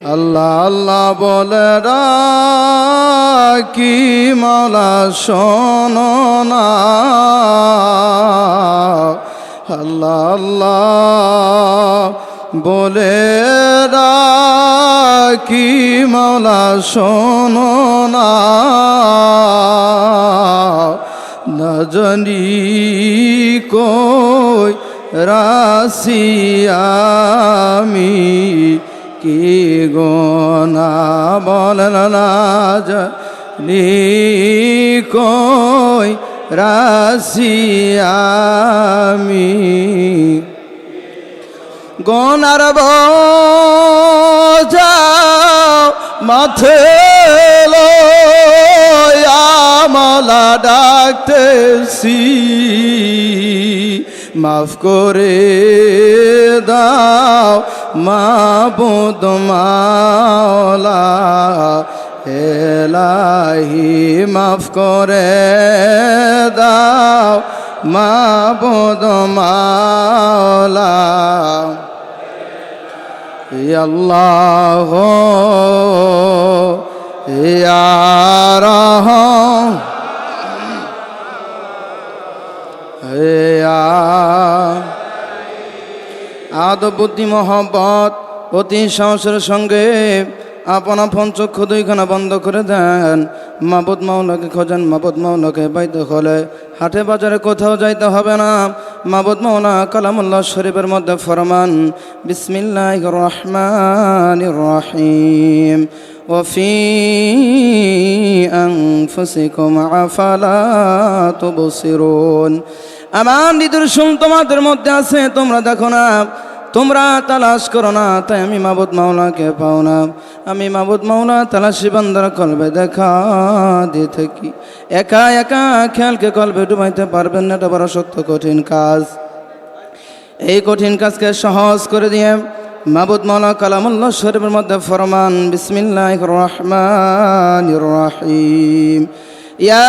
আল্লাহ আল্লাহ বলে কি মাওলা শোনো না, আল্লাহ আল্লাহ বলে কি মাওলা শোনো না, না জানি কই রাশি আমি কি গোনা বলেন না জানি কই রাশি আমি গোনার বোঝা মাথে লইয়া মাওলা ডাকতেছি, মাফ করে দাও মাবুদ মাওলা এলাহি, মাফ করে দাও মাবুদ মাওলা। আল্লাহ ইয়া রাহমান আদব বুদ্ধি মহব্বত অতি সাহসের সঙ্গে আপনা পঞ্চক্ষু দুইখানা বন্ধ করে দেন, মাবুদ মাওলাকে খোঁজেন, মাবুদ মাওলাকে পাইতে হলে হাটে বাজারে কোথাও যাইতে হবে না। মাবুদ মাওলা কালামুল্লাহ শরীফের মধ্যে ফরমান, বিসমিল্লাহির রহমানির রহিম, ওয়াফি আনফুসিকুম আফালা তুবসিরুন। আমার নিদর্শন তোমাদের মধ্যে আছে, তোমরা দেখো না, তোমরা তালাশ করো না, তাই আমি মাবুদ মাওলাকে পাও না। আমি মাবুদ মাওলা তালাশি বান্দার কলবে দেখা দিয়ে থাকি। একা একা খেয়ালকে কলবে ডুবাইতে পারবেন না, এটা বড় শক্ত কঠিন কাজ। এই কঠিন কাজকে সহজ করে দিয়ে মাবুদ মাওলা কালামুল্লাহ শরীফের মধ্যে ফরমান, বিসমিল্লাহির রহমানির রহিম, ইয়া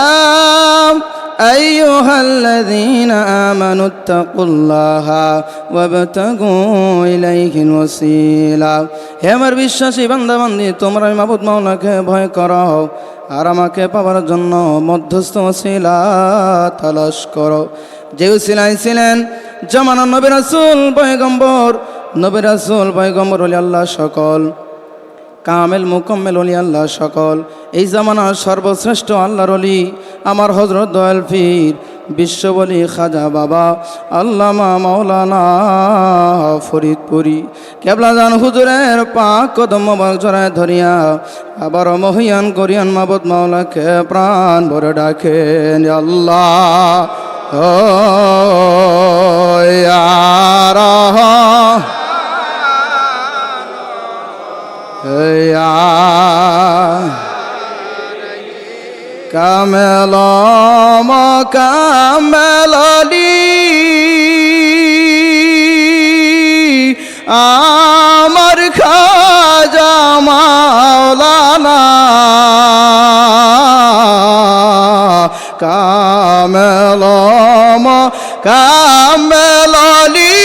আইয়ুহাল্লাযীনা আমানুত্তাকুল্লাহা ওয়াবতাগু ইলাইহিল ওয়াসিলা। হে আমার বিশ্বাসী বান্দা বান্দি, তোমরা মাবুদ মাওলাকে ভয় করো আর আমাকে পাওয়ার জন্য মধ্যস্থ ওসিলা তালাশ করো। যে ওসিলাই ছিলেন জামানার নবী রাসূল পয়গম্বর, নবী রাসূল পয়গম্বর ওলি আল্লাহ সকল, কামেল মুকম্মেল ওলি আল্লাহ সকল। এই জামানার সর্বশ্রেষ্ঠ আল্লাহর ওলি আমার হযরত দয়াল পীর বিশ্ববলি খাজা বাবা আল্লামা মাওলানা ফরিদপুরি কেবলাজান হুজুরের পাক কদম মোবারক জড়ায় ধরিয়া আবার মহিয়ান করিয়ান মাবুদ মাওলাকে প্রাণ ভরে ডাকেন, আল্লাহ ও ইয়া রাহমান কামেল কামেলি আমার খাজা মাওলানা, কামেল কামেলি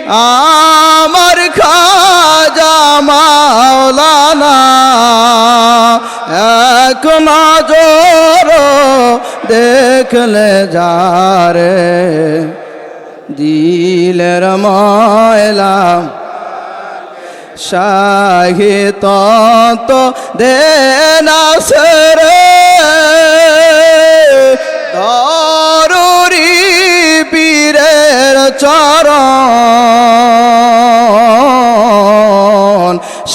আমার খাজা মাওলানা, এক নজর দেখলে যারে দিলের ময়লা শাহিত তো দেনা সরে দরুরি পীরের চরণ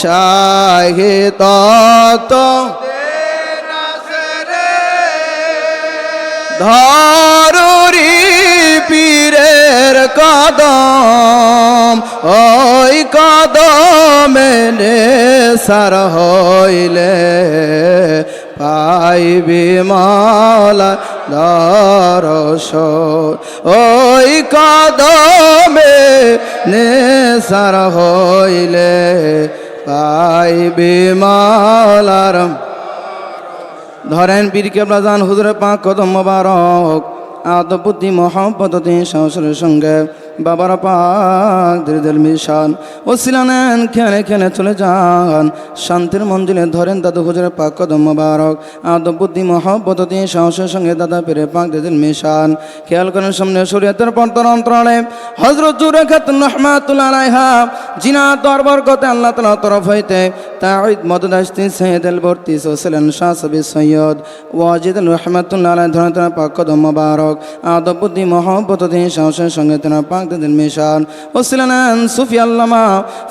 শাহিত তো ধরুরি পীরের কদম, ওই কদমে নেসার হইলে পাইবি মাওলা দর্শন, ওই কদমে নেসার হইলে পাইবি মাওলার। ধরেন পীর কেবলাজান হুজুরের পাক কদম মোবারক আদব বুদ্ধি মহব্বত সাহসের সঙ্গে বাবার পাক দিল মিশান ওসিলা নেন, খেলে খেলে চলে যান শান্তির মঞ্জিলে, ধরেন দাদু হুজুরের পাক কদম মোবারক, আদব বুদ্ধি মহব্বত দিয়ে সাহসের সঙ্গে দাদা পেরে পাক দিল মিশান। খেয়াল করেন সামনে শরীয়তের পর্দার অন্তরালে হযরত জুরা খাতুন রাহমাতুল্লাহ আলাইহা জিনা দরবার করতে আল্লাহ তাআলার তরফ হইতে তাঈদ মদদাস্তি সৈয়দুল বর্তিস ছিলেন শাহ সাবি সৈয়দ ওয়াজিদ রাহমাতুল্লাহ আলাইহি ধরেন তার পাক কদম মোবারক, আদব বুদ্ধি মহব্বত দিয়ে সাহসের সঙ্গে তার পাক দিল মিশান ওসিলেন সুফি আল্লামা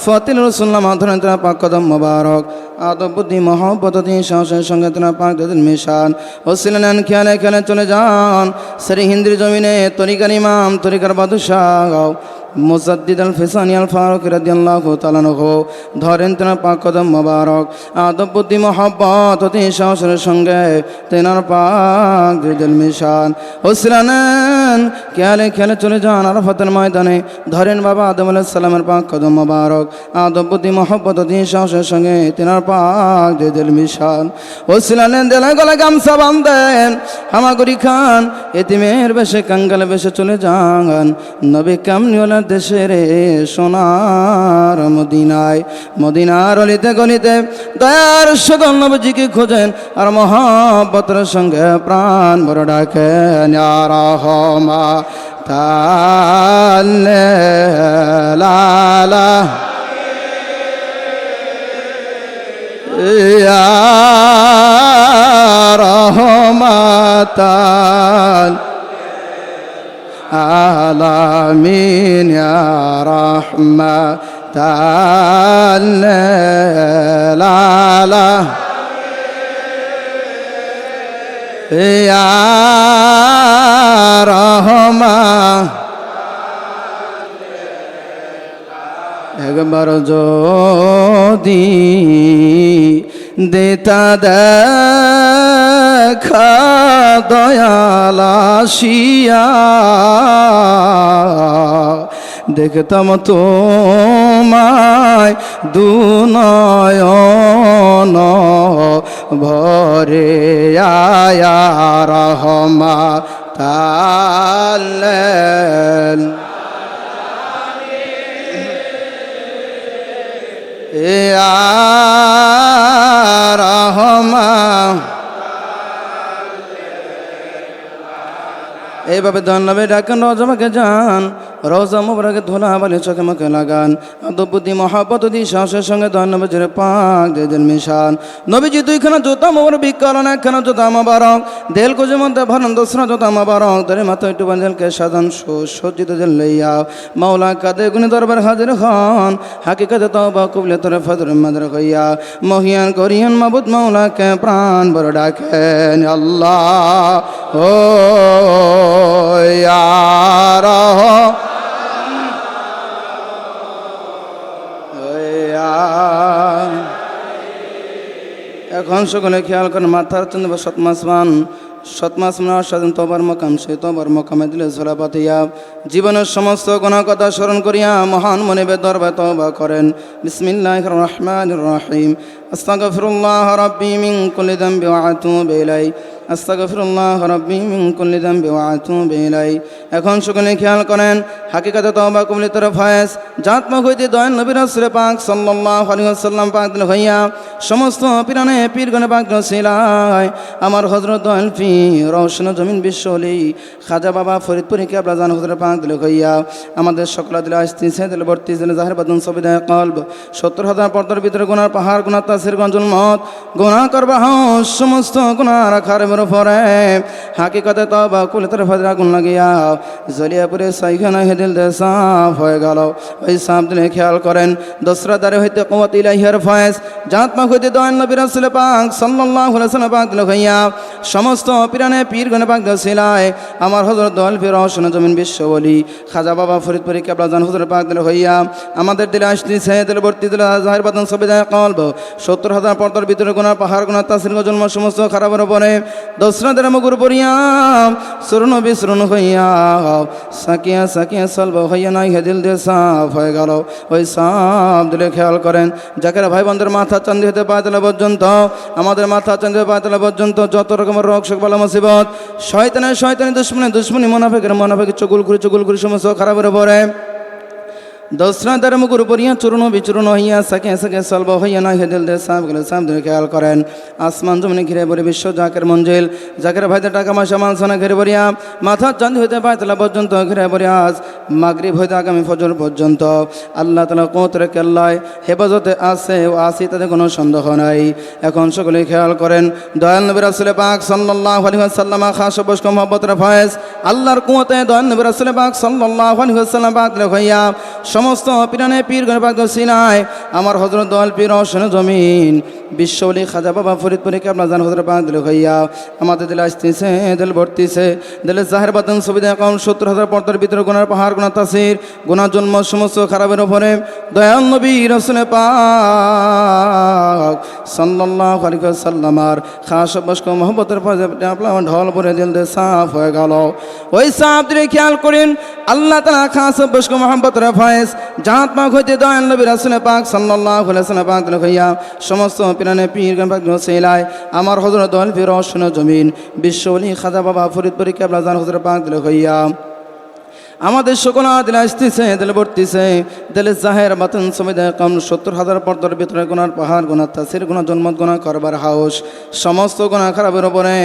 ফতিল রসুল্লামা ধরেন তার পাক কদম মোবারক, আদব বুদ্ধি মহব্বত দিয়ে সাহসের সঙ্গে তার পাক দিল মিশান ওসিলেন। খেয়ালে খেলে চলে যান সেরি হিন্দির জমিনে তরিকার ইমাম তরিকার বাদশাহ মুজাদ্দিদ আল ফিসানি আল ফারুক রাদিয়াল্লাহু তাআলা আনহু ধরেন তেনার পাক কদম মোবারক, আদব বুদ্ধি মহব্বত অতি সাহসের সঙ্গে তেনার পাক দিল মিশান ওসিলানেন। খেয়ালে খেলে চলে যান আরাফাতের ময়দানে ধরেন বাবা আদম আলাইহিস সালামের পাক কদম মোবারক, আদব বুদ্ধি মহব্বত অতি সাহসের সঙ্গে তেনার পাক দিল মিশান ওসিলানেন। দেলা গলা গামছা বাঁধেন হামাগুড়ি খান এতিমের বেশে কাঙ্গাল বেশে চলে যান নবী কামনিওয়ালা দেশের সোনার মদিনায়, মদিনার অলিতে গলিতে দয়ার সদল নবীজিকে খোঁজেন আর মহব্বতের সঙ্গে প্রাণ ভরে ডাকেন ইয়া রাহমাতাল লিল ইয়া রাহমাতাল আলামিন ইয়া রাহমাতাল লিল ইয়া রাহমান। একবার যদি দেতা দেখা দয়াল আসিয়া দেখতাম তোমায় দুনয়ন ভরে আয়া রাহমাতাল লিল ইয়া রাহমান। এইভাবে ধন্যবাদ ডাকেন রোজামাকে যান রোজা মুবারকে ধোলা বালি চোখে মুখে লাগান আদব বুদ্ধি মহব্বত দিয়ে সাহসের সঙ্গে ধন্যবাদ পাক দিল মিশান। নবীজি দুইখানা জুতা মোবারক বিকরণ একখানা জুতা মোবারক দেল কুজের মধ্যে ভরন দোসরা জুতা মোবারক ধরে মাথা একটু বাঁধেলকে সাজান সজ্জিত জেল লইয়া মাওলা কাদে গুনি দরবার হাজির হন হাকিকতে তওবা কবুলে তোরে ফজর মাদর হইয়া মহিয়ান করিয়ান মাবুদ মাওলাকে প্রাণ ভরে ডাকেন আল্লাহ ও ইয়া রাহমান। এখন সকলে খেয়াল করেন মাথার চন্দ্র সৎমাস সাধন তোবার মকাম সে তোবার মকামে দিলে ঝোলা পাতিয়া জীবনের সমস্ত গুনাহ কথা স্মরণ করিয়া মহান মনিবে দরবারে তওবা করেন। বিসমিল্লাহির রহমানির রহিম আস্তাগফিরুল্লাহ রাব্বি মিন কুল্লি যামবি ওয়া আতুবু ইলাইহি আস্তাগফিরুল্লাহ রাব্বি মিন কুল্লি যামবি ওয়া আতুবু ইলাইহি। এখন সকলে খেয়াল করেন হাকিকতে তওবা কবুলের তরফ ফয়েজ জাতমুখ হইতে দয়াল নবী রাসূল পাক সাল্লাল্লাহু আলাইহি ওয়াসাল্লাম পাক দিল হইয়া সমস্ত পীরানে পীরগণে পাক রসিলায় আমার হযরত দয়াল পীর রওশন জমিন বিশ্বলি খাজা বাবা ফরিদপুরি কেবলা জান হুজুর পাক দিল হইয়া আমাদের সকল দিল আসতিছে দিল বর্তি দিল জাহির বাদন সবিদা কলব ৭০,০০০ পর্দার ভিতরে গুনার পাহাড় গুনাহ তাসির গঞ্জুল মত গুনাহ করবা সমস্ত গুনাহ রাখার উপরে হাকিকতে তওবা কবুলের তরফ আগুন লাগিয়া জ্বলিয়া পুরে সাইখানা হেদিল দে সাফ হয়ে গেল। ওই সাফ দিলে খেয়াল করেন দোসরা দারে হইতে কুওয়াত ইলাহির ফয়েজ জাতমা হইতে দয়াল নবী রাসূল পাক সাল্লাল্লাহু আলাইহি ওয়াসাল্লাম পাক দিল হইয়া সমস্ত পীরানে পীরগণে পাক দছিলায় আমার হযরত দয়াল পীর রওশন জমিন বিশ্বলি খাজা বাবা ফরিদপুরি কেবলা জান হুজুর পাক দিল হইয়া আমাদের দিলে আসতিছে দিল ভর্তি দিল জাহির বাদন সবিদা কলব ৭০,০০০ পর্দার ভিতরে গুনাহ পাহাড় গুনাহ তাসির গজল সমস্ত খারাপের উপরে দোসরাদের মুগুর পড়িয়া চূর্ণ বিচূর্ণ হইয়া সাকিয়া সাকিয়া সলব হইয়া নাই হে দিল দিয়ে সাফ হয়ে গেল। ওই সাফ দিলে খেয়াল করেন যাকে ভাই বোনদের মাথা চান্দি হতে পায়তলা পর্যন্ত, আমাদের মাথা চান্দি হতে পায়তলা পর্যন্ত যত রকমের রোগ শোক বালা মুসিবত, শয়তানি দুশ্মনী মুনাফিকের চগুল ঘুরি সমস্ত খারাপের উপরে দোসরাদের মুগুর পড়িয়া চূর্ণ বিচূর্ণ হইয়া সাকে সাকে সলব হইয়া না হেদিল দে সাহেব গেলে সাহেব ধরে খেয়াল করেন আসমান জমিনে ঘিরে পড়ে বিশ্ব জাকের মঞ্জিল, জাকের ভাইদের টাকা পয়সা মালসানা ঘিরে পড়িয়া মাথা চাঁদ হইতে পায়তলা পর্যন্ত ঘিরে পড়ে আজ মাগরিব হইতে আগামী ফজর পর্যন্ত আল্লাহ তাআলা কোতরে কেল্লায় হেফাজতে আছে ও আসি, তাতে কোনো সন্দেহ নাই। এখন সকলে খেয়াল করেন দয়াল নবী রাসূল পাক সাল্লাল্লাহু আলাইহি ওয়াসাল্লাম খাস বশক মহব্বতের ফয়েজ আল্লাহর কুওয়াতে দয়াল নবী রাসূল পাক সাল্লাল্লাহু আলাইহি ওয়াসাল্লাম পাক হইয়া সমস্ত পিরানে পীর গণ পাক সিনায় আমার হযরত দয়াল পীর রওশন জমিন বিশ্বলি খাজা বাবা ফরিদপুরে কেবলা জান হযরত পাক হইয়া আমাদের দিল আসতেছে, দিল ভর্তিছে, দিলে জাহের বাতন সুবিধা এখন ৭০,০০০ পর্দার ভিতরে গুনার পাহাড়, গুনাহ তাসির, গুনাহ জন্ম সমস্ত খারাপের উপরে দয়াল নবী রাসূল পাক সাল্লাল্লাহু আলাইহি ওয়াসাল্লামার খাস বশক মহব্বতের ফয়েজ আপনার ঢল ভরে দিল দিয়ে সাফ হয়ে গেল। ওই সাফ দিলে খেয়াল করেন আল্লাহ তাআলা খাস বশক মহব্বতের ফয়েজ জাত পাক হইতে দয়াল নবী রাসূল পাক সাল্লাল্লাহু আলাইহি ওয়াসাল্লাম পাক হইয়া সমস্ত পিরানে পীর গণ পাক সেলাই আমার হযরত দয়াল পীর রওশন জমিন বিশ্বলি খাজা বাবা ফরিদপুরে কেবলা জান হযরত পাক হইয়া আমাদের সকল দিলে আসতেছে, দিলে ভর্তিছে, দিলে জাহের বাতন সমিদা কম ৭০,০০০ পর্দার ভিতরে গুনার পাহাড়, গুনাহ তাসির, গুনাহ জন্মত, গুনাহ করবার হাউস, সমস্ত গুনাহ খারাপের উপরে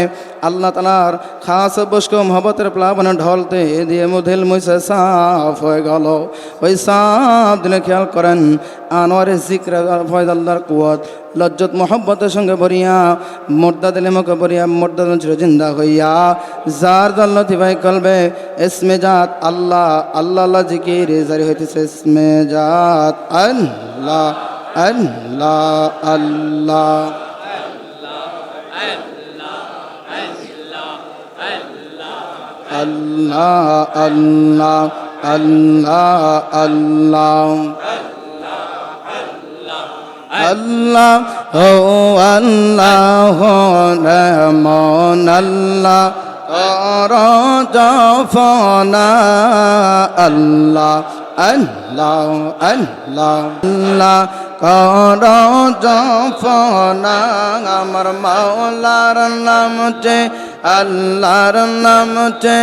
আল্লাহ তাআলার খাস বশক মহব্বতের প্লাবন ঢলতে দিয়ে মুদিল মুইসা সাফ হয়ে গেল। ওই সাফ দিলে খেয়াল করেন আনোয়ারের জিক্র ফয়েজ আল্লাহর কুওয়াত লজ্জত মোহব্বতের সঙ্গে ভরিয়া মুর্দা দিলে মুখে ভরিয়া মুর্দা জিন্দা হইয়া যার জাল্লতি ভাই কলবে ইসমে জাত আল্লাহ আল্লাহ আল্লাহ জিকির জারি হইতেছে ইসমে জাত আল্লাহ আল্লাহ আল্লাহ আল্লাহ আল্লাহ আল্লাহ আল্লাহ ও আল্লাহ রহমান আল্লাহ রজফনা আল্লাহ আল্লাহ আল্লাহ আল্লাহ রজফনা আমার মাওলার নাম চে আল্লাহর নাম চে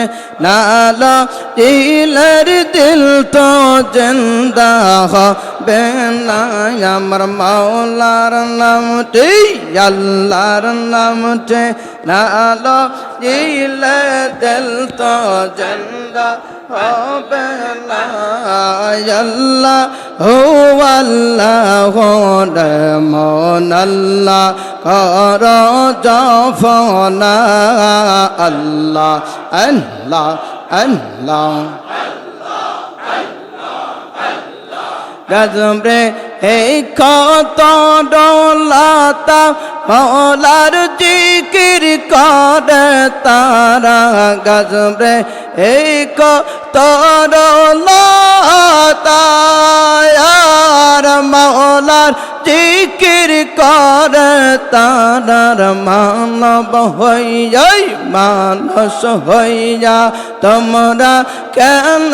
নালা দিলের দিল তো জিন্দা হবে না আমার মাওলার নাম চে আল্লাহর নাম চে নালা দিলের দিল তো জিন্দা হবে না আল্লাহ হো আল্লাহ রহমান আল্লাহ কর জফনা আল্লাহ আল্লাহ আল্লাহ গজবে এই কত ডলাতা মৌলার জিকির করে তারা গজবে এই কত ডলাতা আর মৌলার জিকির করে তারার মানব হইয়া মানস হইয়া তোমরা কেন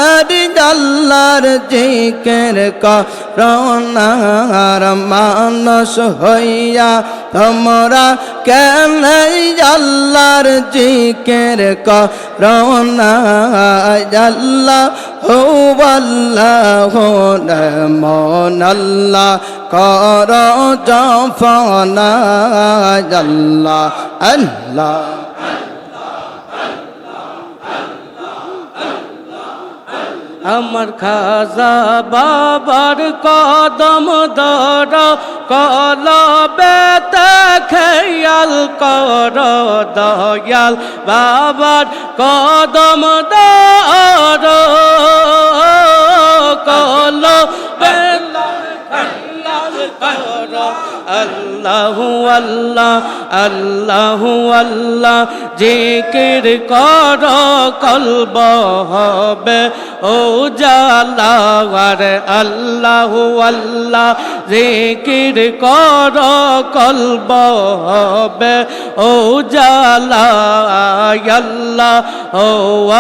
আল্লাহর জিকির করোনার মানস হইয়া তোমরা কেন আল্লাহর জিকির করোনা আল্লাহ হো আল্লাহ রহমান আল্লাহ কর জফনা আল্লাহ আল্লাহ আমার খাজা বাবার কদম দর কলবেতে খেয়াল কর দয়াল বাবার কদম দর কলবেতে খেয়াল আল্লাহু আল্লাহ আল্লাহু আল্লাহ জিকির কর কলব হবে ও জালা আরে আল্লাহু আল্লাহ জিকির কর কলব হবে ও জালা আল্লাহ ও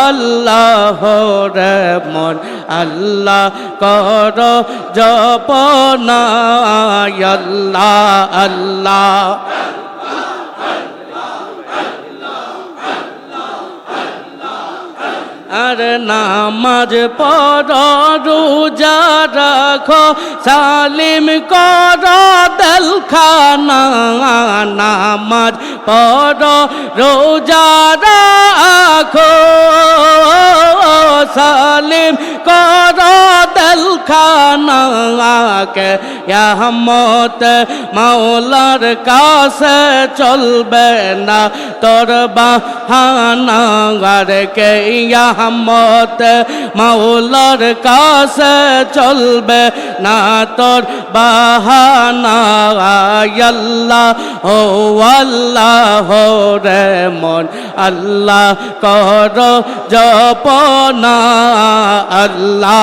আল্লাহ রে মন আল্লাহ কর জপনা আল্লাহ আল্লাহ আর নামাজ পড় রোজা রাখো সালিম কর দিলখানা নামাজ পড় রোজা রাখো সালিম কর দিলখানা কে ইয়ামত মাওলার কাছে চলবে না তোর বাহানা আর কে ইয়ামত মাওলার কাছে চলবে না তোর বাহানা আল্লাহ ও আল্লাহ রে মন আল্লাহ কর জপনা আল্লাহ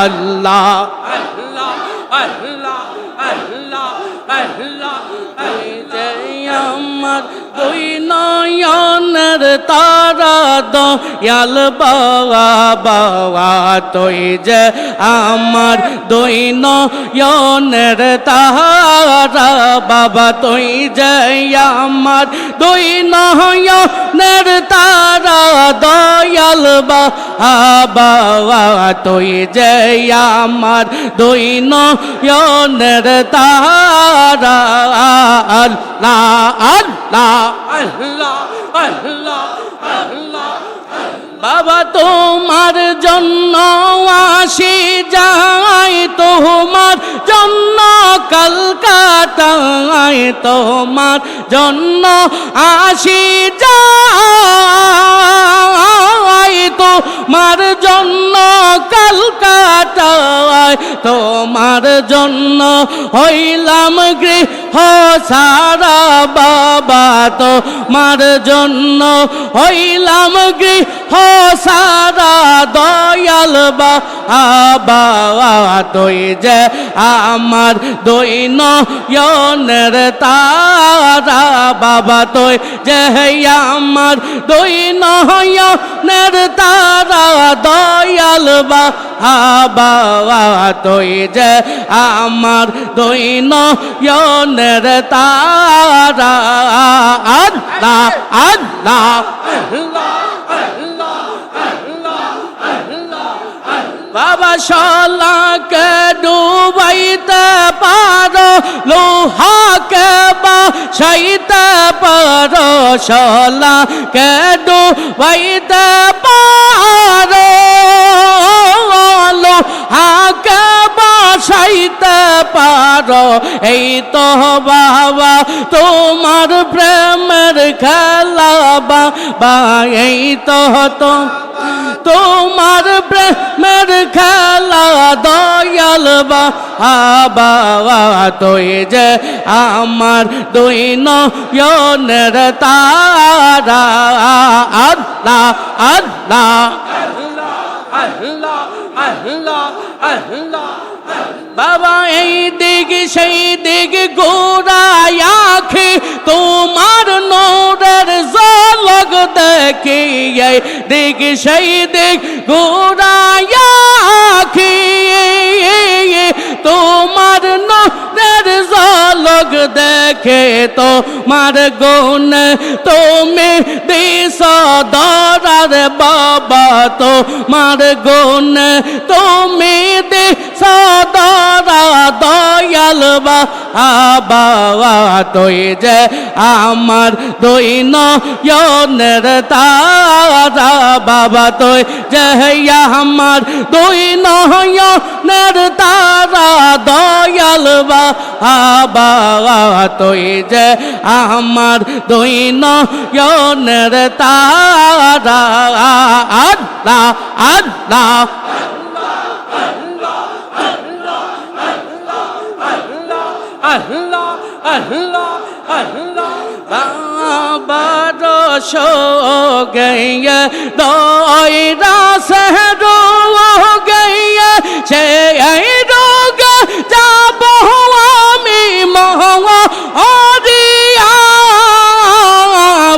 আল্লাহ আল্লাহ আল্লাহ আল্লাহ আল্লাহ আমার দুই নয়নের তারা দয়াল বাবা তুই যে আমার দুই নয়নের তারা বাবা তুই যে আমার দুই নয়নের তারা দয়াল বাবা তুই যে আমার দুই নয়নের তারা আল্লাহ আল্লাহ আল্লাহ আল্লাহ আল্লাহ বাবা তোমার জন্য আসি যাই তোমার জন্য কলকাতায় তোমার জন্য আসি যাই তোমার জন্য কলকাতায় তোমার জন্য হইলাম গৃহ সারা বাবা তোমার জন্য হইলাম গৃহ সারা দয়াল বাবা তুই যে আমার দুই নয়নের তারা বাবা তুই যে আমার দুই নয়নের তারা দয়াল বাবা তুই যে আমার দুই নয়নের তারা আল্লাহ আল্লাহ বাবা শালাকে ডুবাইতে পারো লোহাকে বাসাইতে পারো শালাকে ডুবাইতে পারো লোহাকে বাসাইতে পারো এই তো বাবা তোমার প্রেমের খেলা বাবা এই তো তোমার প্রেমের খেলা দয়াল বাবা তুই যে আমার দুই নয়নের তারা আল্লাহ আল্লাহ আল্লাহ আল্লাহ আল্লাহ বাবা এই দিক সেই দিক গোড়ায় আখি তোমার নোরের ঝলক দেখি এই দিক সেই দিক গোড়ায় আখি তোমার নোরের ঝলক দেখে তোমার গুণ তুমি দিস দরার বাবা তোমার গুণ তুমি দিস দরা দয়াল বাবা তুই যে আমার দুই নয়নের তারা বাবা তুই যে আমার দুই নয়নের তারা দয়াল বাবা তুই যে আমার দুই নয়নের তারা আল্লাহ আল্লাহ আল্লাহ আল্লাহ আল্লাহ বাবা রস গইয়া দয়রা সহরো গইয়া সে রোগ যাব আমি মহা অরিয়া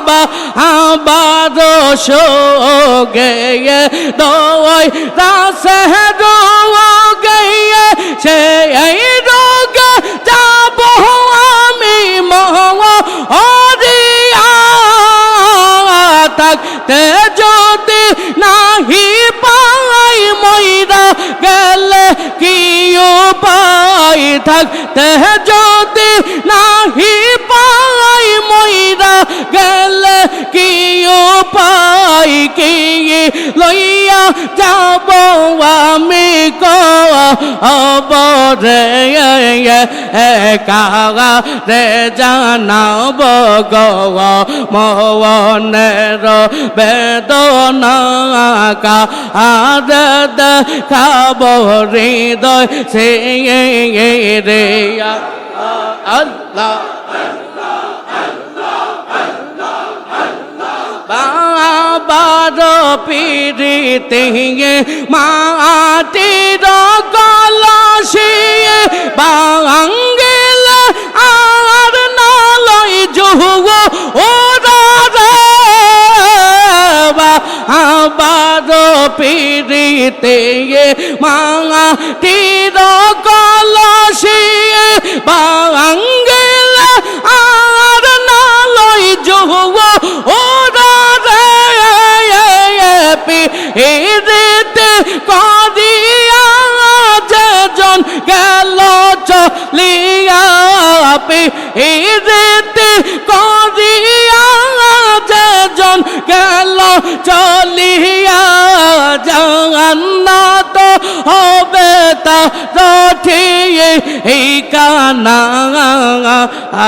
বাবা রস গইয়া দয়রা সহরো গইয়া সে রোগ যাব আমি মহা অরিয়া থাকতে যদি নাহি পাই মইরা গেলে কি উপায় থাকতে যদি নাহি পাই মইরা গেলে কি উপায় কি লইয়া যাব আমি কবরে কাগা রে জানাব গো মনের বেদনা কাদ খাব হৃদয় সে রে আল্লাহ বাবার পিড়িতে মাটির কলসিয়ে বাঙ্গেল আর নালয় জুহ ওরা রে বাবার পিড়িতে মাটির কলসিয়ে বাঙ্গেল আর নালয় জুহ ওরা রে পিড়িতে করিয়া যেজন গেল চলিয়া পিড়িতে করিয়া যেজন গেল চলিয়া জান্নাত হবে তা রঠিয়ে এই কানা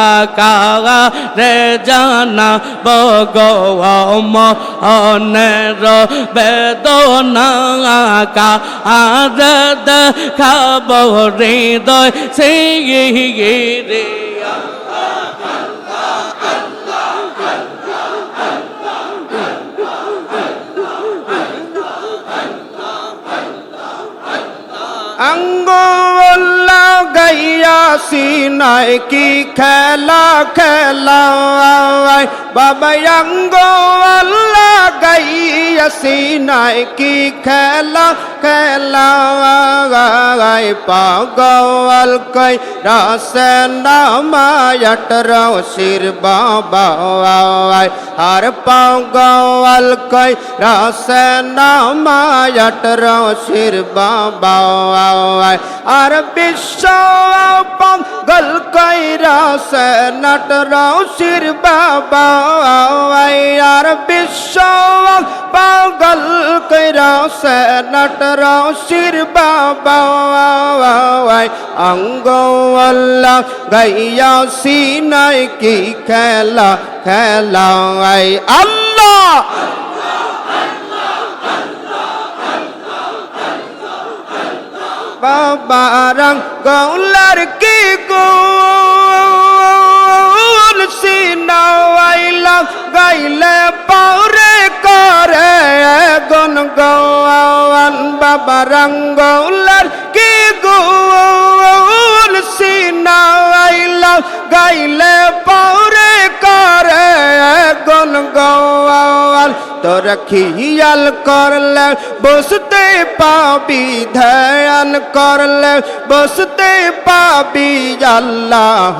আকা রে জানা বগম অনের বেদনা কাদ খাব হৃদয় সেই রে আঙ্গুল লাগাইয়া সিনায় কি খেলা খেলায় বাবা আঙ্গুল লাগাইয়া সিনায় কি খেলা খেলায় পাগল কই রাসনা মায়াট রশির বাবা আর পাগল কই রাসনা মায়াট রশির বাবা আর বিশ্ব পাগল কইরা সে নট রশির বাবা আর বিশ্ব পাগল কইরা সে নট রশির বাবা অঙ্গওয়ালা গাইয়া সিনায় কি খেলা খেলায় আল্লাহ বাবা রঙ্গলার কি গোল সিনাওয়াইলা গাইলে পাউরে করে গন গাওয়ান বাবা রঙ্গলার কি গোল সিনাওয়াইলা গাইলে পাউরে করে গন গাওয়ান তোর খিয়াল করলে বসতে পাবি ধ্যান করলে বসতে পাবি আল্লাহ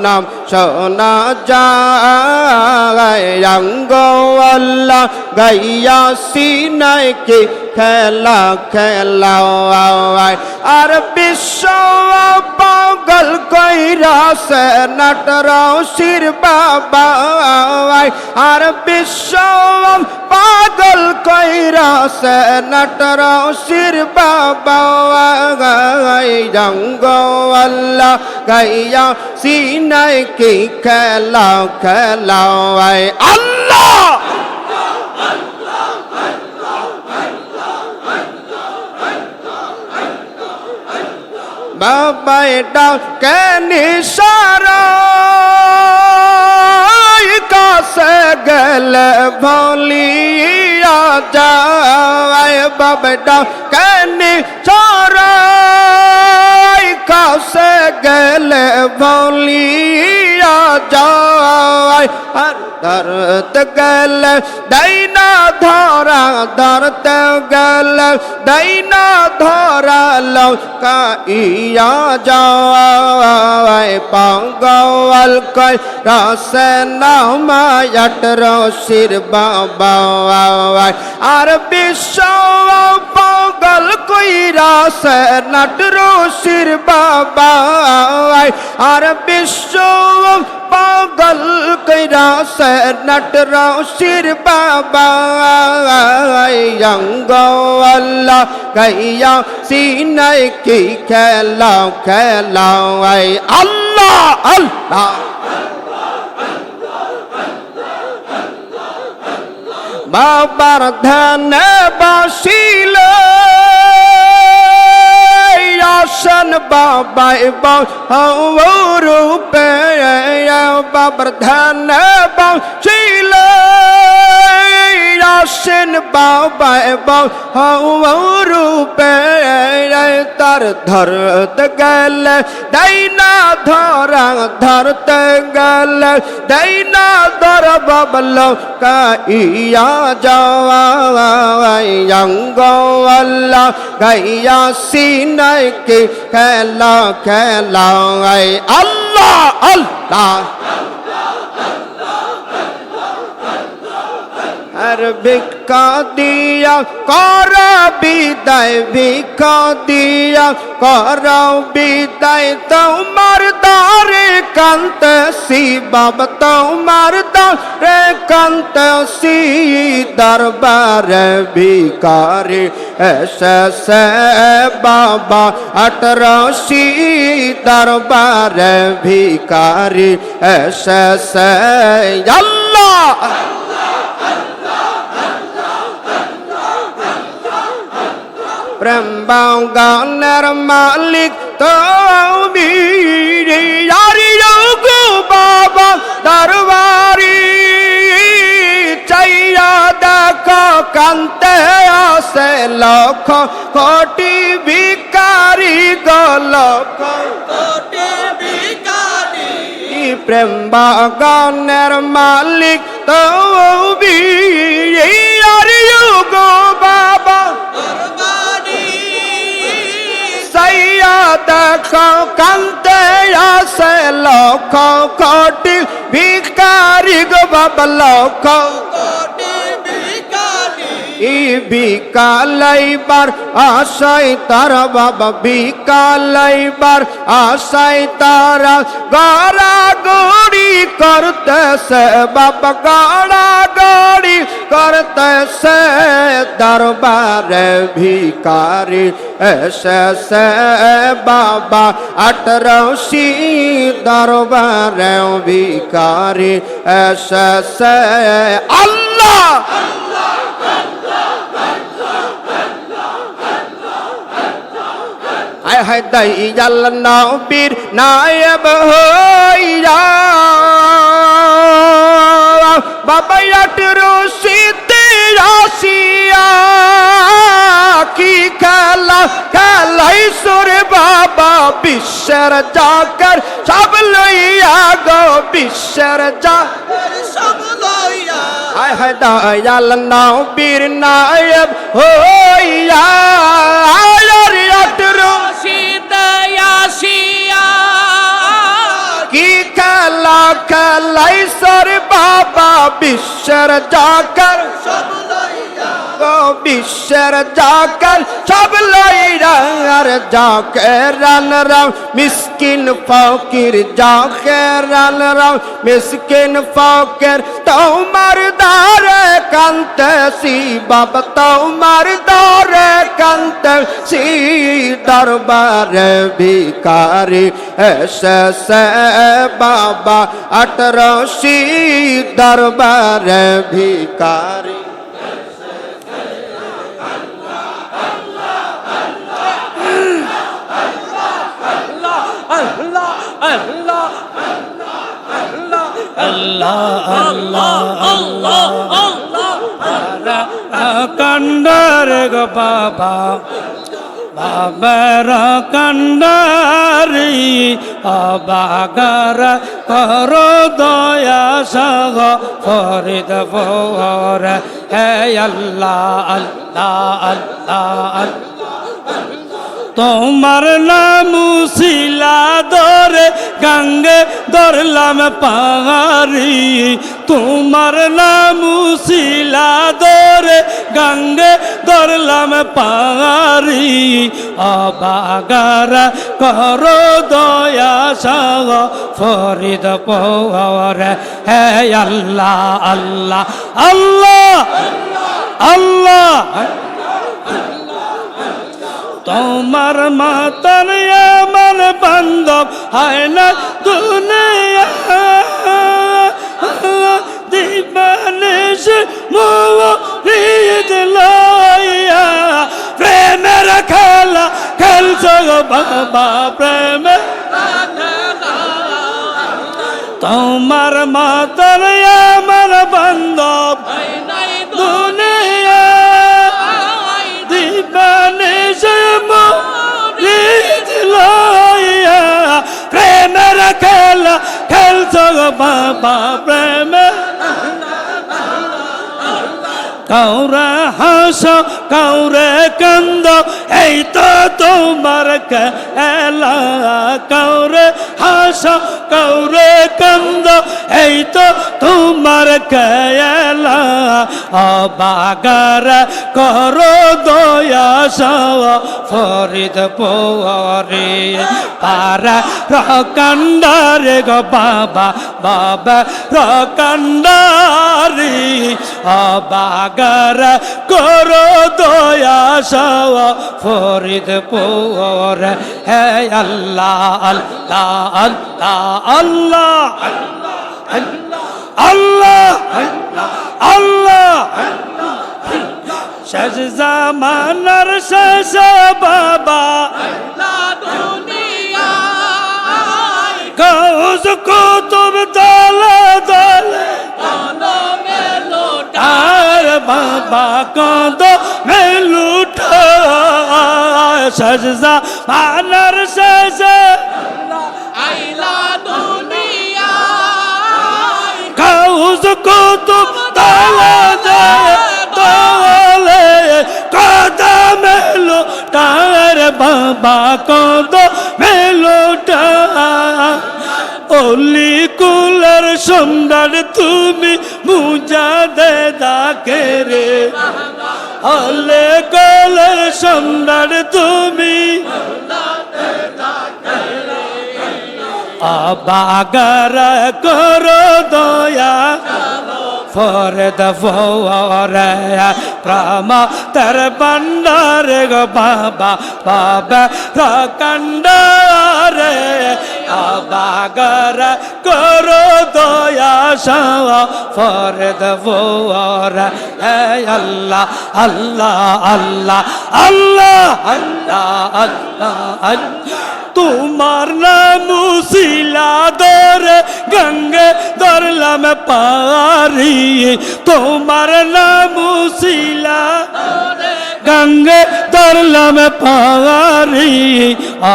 নাম শোনা যায় অঙ্গ আল্লাহ গাইয়া সিনায় কি খেলা খেলায় আর বিশ্ব পাগল কইরা সে নট রশির বাবা আর বিশ্ব পাগল কইরা সে নট রশির বাবা জঙ্গ আল্লাহ গাইয়া সিনায় কি খেলা খেলায় আল্লাহ বাবাই ডাকে নিশারা কাছে গেলে ভুলিয়া যায় বাবাই ডাকে নিশারা কাছে গেলে ভুলিয়া যায় আর ধরতে গেলে দাইনা ধরা ধরতে গেলে দাইনা ধরা লৌকাইয়া যায় পাগল কই রসে নামায়াট রশির বাবা আর বিশ্ব পাগল কই রসে নাট রশির বাবা আর বিশ্ব পাগল কইরা সে নট রশির বাবা অঙ্গ আল্লাহ গাইয়া সিনাই কি খেলা খেলা আল্লাহ আল্লাহ বাবার ধ্যান বাসিল আসন বাবাই রূপে বাবার ধ্যান বাসিল আসন বাবাই রূপে তার ধরতে গেলে দাইনা ধরা ধরতে গেলে দাইনা ধর বাবল কাইয়া যাওয়া অঙ্গ আল্লাহ গাইয়া সিনাই কে খেলা খেলা আল্লাহ আল্লাহ আর ভিক্ষা দিয়া কর বিদায় ভিক্ষা দিয়া কর বিদায় তোমার দারে কান্তসি বাবা তোমার দারে কান্তসি দরবার ভিকারি এসে বাবা আটরশি দরবার ভিকারি এসে আল্লাহ প্রেম বাগানের মালিক তুমি গো বাবা দরবারি চাইয়া দেখো কান্তে আসে লক্ষ কোটি ভিখারি গো লক্ষ কোটি ভিখারি প্রেম বাগানের মালিক তুমি গো বাবা দেখো কান্তে আসে লক্ষ কোটি ভিখারি গো বাবা লক্ষ কোটি ভিখারি বিকালাইবার আশাই তারা বাবা বিকালাইবার আশাই তারা গড়াগড়ি করতেছে বাবা গড়াগড়ি করতেছে দরবারে ভিখারি এসে বাবা আটরশি দরবারে ভিখারি এসে আল্লাহ হায় হায় দয়াল নবীর নায়েব হইয়া বাবা আটরশিতে আসিয়া কি খেলা খেলাই সুরে বাবা বিশ্বের জাগর সব লইয়া গো বিশ্বের জাগর সব লইয়া হায় হায় দয়াল নবীর নায়েব হইয়া কি খেলা খেলাই সর বাবা বিশ্বের জাগর সব লইয়া গো বিশ্বের জাগর সব লইয়া আর জাকে রান রাম মিসকিন ফকির জাকে রান রাম মিসকিন ফকির তোমার দারে কান্তসি বাবা তোমার দারে কান্তসি দরবারে ভিখারি এসে বাবা আটরশি দরবারে ভিখারি আল্লাহ আল্লাহ আল্লাহ আল্লাহ কান্ডারে গো বাবা বাবার কান্ডারি অবাগার কর দয়া সাগ ফরিদ ফোর হে আল্লাহ আল্লাহ আল্লাহ তোমার নাম শিলা ধরে গঙ্গে ধরলাম পাহাড়ি তোমার নাম শিলা ধরে গঙ্গে ধরলাম পাহাড়ি অবাগার কর দয়া সাগ ফরিদ পৌর হে আল্লাহ আল্লাহ আল্লাহ আল্লাহ তোমার মাতার আমার বান্ধব হয় না দুনিয়া দিবানিশ মুরিদ লইয়া প্রেমের খেলা খেলছো বাবা প্রেমের তোমার মাতার আমার বান্ধব দুনিয়া দিবানিশ মুরিদ লইয়া প্রেমের খেলা খেলছো বাবা প্রেমের কাউরে হাস কাউরে কান্দ এই তো তোমার খেলা কাউরে হাস কাউরে কান্দ এই তো তোমার খেলা অবাগার করো দয়া সাও ফরিদ পৌরে পারা রকান্ডারে গো বাবা বাবা রকান্ডারি অবাগার করো দয়া সাও ফরিদ পৌরে হে আল্লাহ আল্লাহ আল্লাহ আল্লাহ আল্লাহ আল্লাহ শেষ জামানার শেষ বাবা গাউস কুতুব দলে দলে আর বাবা কদ মেলুঠা শেষ জামানার শেষ আইলা দুনিয়া গাউস কুতুব দলে দলে কদ মেলুটার বাবা কদ মেলুটা অলি কুলার সম্রাট তুমি মুজাদে দাকে রে অলে কুলার সম্রাট তুমি অবাগার করো দয়া ফরিদ পৌরে প্রাম তর বন্ডারে গো বাবা বাবা রকান্ডারে অবাগার করো দয়া সাও ফরিদ পৌরে হে আল্লাহ আল্লাহ আল্লাহ আল্লাহ আল্লাহ আল্লাহ তোমার নাম শিলা ধরে গঙ্গে ধরলাম পারি তোমার নাম শিলা গঙ্গে ধরলাম পারি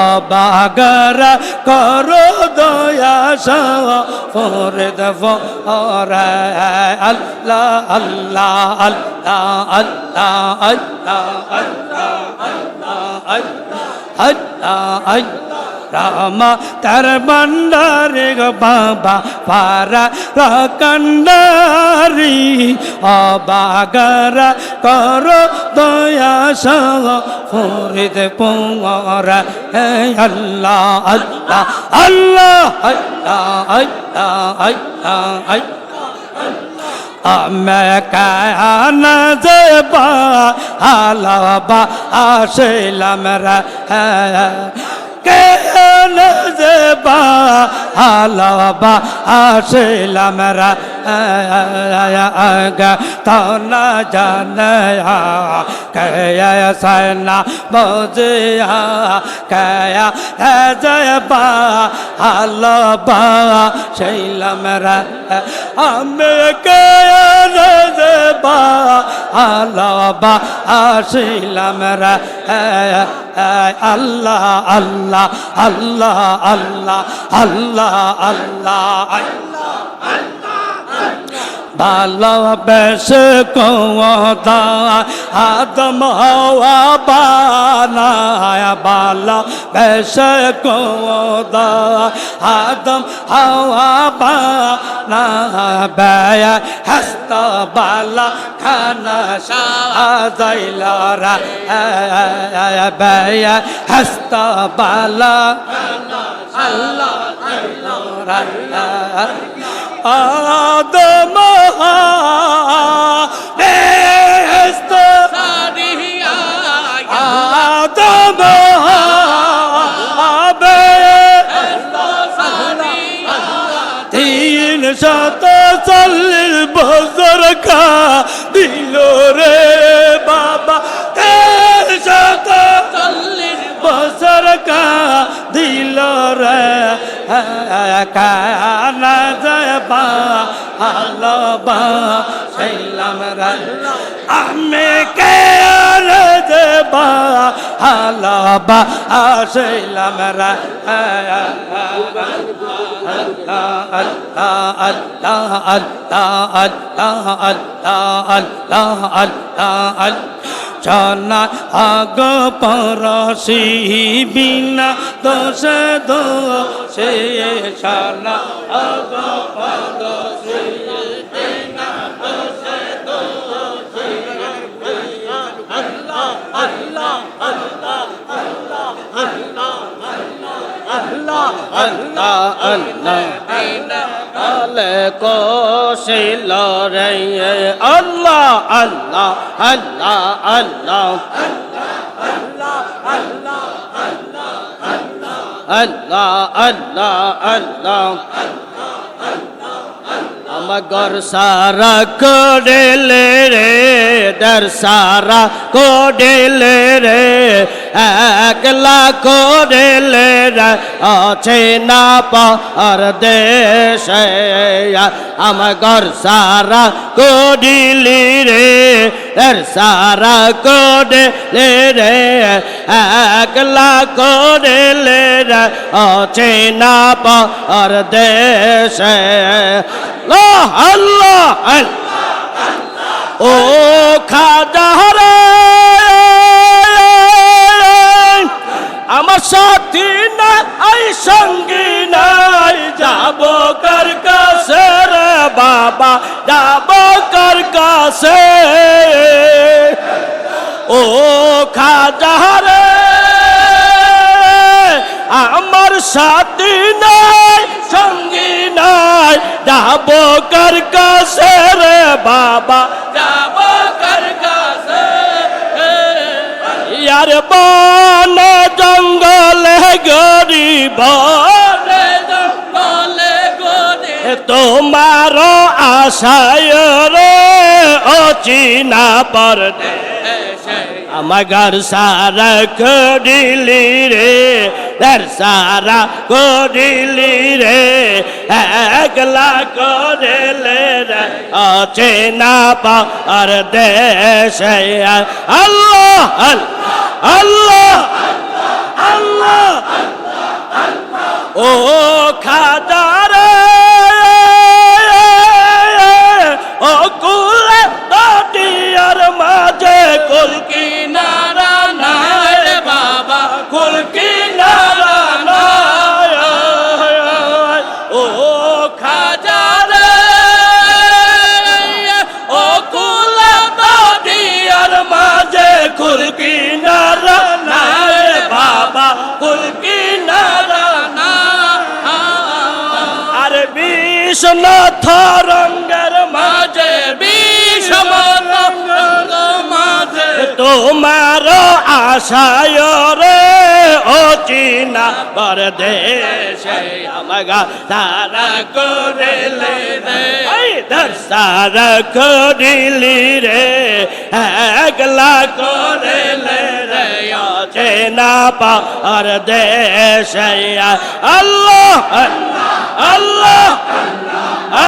অবাগার করো দয়া সাও ফরিদ পৌরে আল্লাহ আল্লাহ আল্লাহ আল্লাহ আল্লাহ আল্লাহ রাম তার বন্ডারে গো বাবা পারা রকান্ডারি অবাগার করো দয়া সাও ফরিদ পৌরে হে আল্লাহ আল্লাহ আল্লাহ আল্লাহ আল্লাহ আমি কান দেবা আলাবা আসিলাম রে কেন দেবা আলাবা আসিলাম রে तो न जाने कैसे न बुझिया कया जय बा हालबा शैलम रे हमें कया बा हालबा शैलम रे अल्लाह अल्लाह अल्लाह अल्लाह अल्लाह अल्लाह ভালোবেসে কোদা আদম হওয়া বানায় ভালোবেসে কোদা আদম হওয়া বানায় বেয়া হস্ত বালা খানা সাজাইল রা বেয়া হস্ত বালা আল্লাহ আল্লাহ आदम बेहस्त आदम तीन शत चल्लिस बजर का दिलो रे बाबा तीन शत चल्लिस बजर का दिलो रे काना जयबा हालबा शैलम रे हमें केया जयबा हालबा शैलम रे अल्लाह अल्लाह अल्लाह अल्लाह अल्लाह अल्लाह अल्लाह जाना आग परसी बिना दोष दोषे शाना आग परसी बिना दोष दोषे अल्लाह अल्लाह अल्लाह अल्लाह अल्लाह अल्लाह अल्लाह अल्लाह को शिला रे अल्लाह अल्लाह अल्लाह अल्लाह अल्लाह अल्लाह अल्लाह मगर सारा कोडेले रे दर सारा कोडेले रे एकला कोडेले रे अच्छे ना पार देश मगर सारा कोडिली रे दर सारा कोडेले रे एकला कोडेले रे अच्छे ना पार देश Allah Allah O খাজারে আমার সাথী না আই সঙ্গী নাই যাব কার কাছে রে বাবা যাব কার কাছে ও খাজারে আমার সাথী নাই সঙ্গী নাই যাব কার কাছে রে বাবা যাব কার কাছে यार बन जंगले गरीब जंगले गरीब तुम्हार आशाय रे अचिना परदेश मगर सारा कोडिली रे दर सारा कोडिली रे एकला कोडिले रे अचिना परदेश अल्लाह अल्लाह अल्लाह ओ खादारे ओ कुल दियार माजे कुल किनारा नाय बाबा कुल किनारा नाय ओ खादारे ओ कुल दियार माजे कुल किनारा नाय बाबा कुल किनारा ना अरे विश्वनाथ रंगर माजे विश्वनाथ रंगर माजे तुम्हारो আশায় রে ও চিনা পরদেশে আমাগা তারা করিলে রে সারা করিলি রে একলা করিলে রে চেনা পরদেশে আল্লাহ আল্লাহ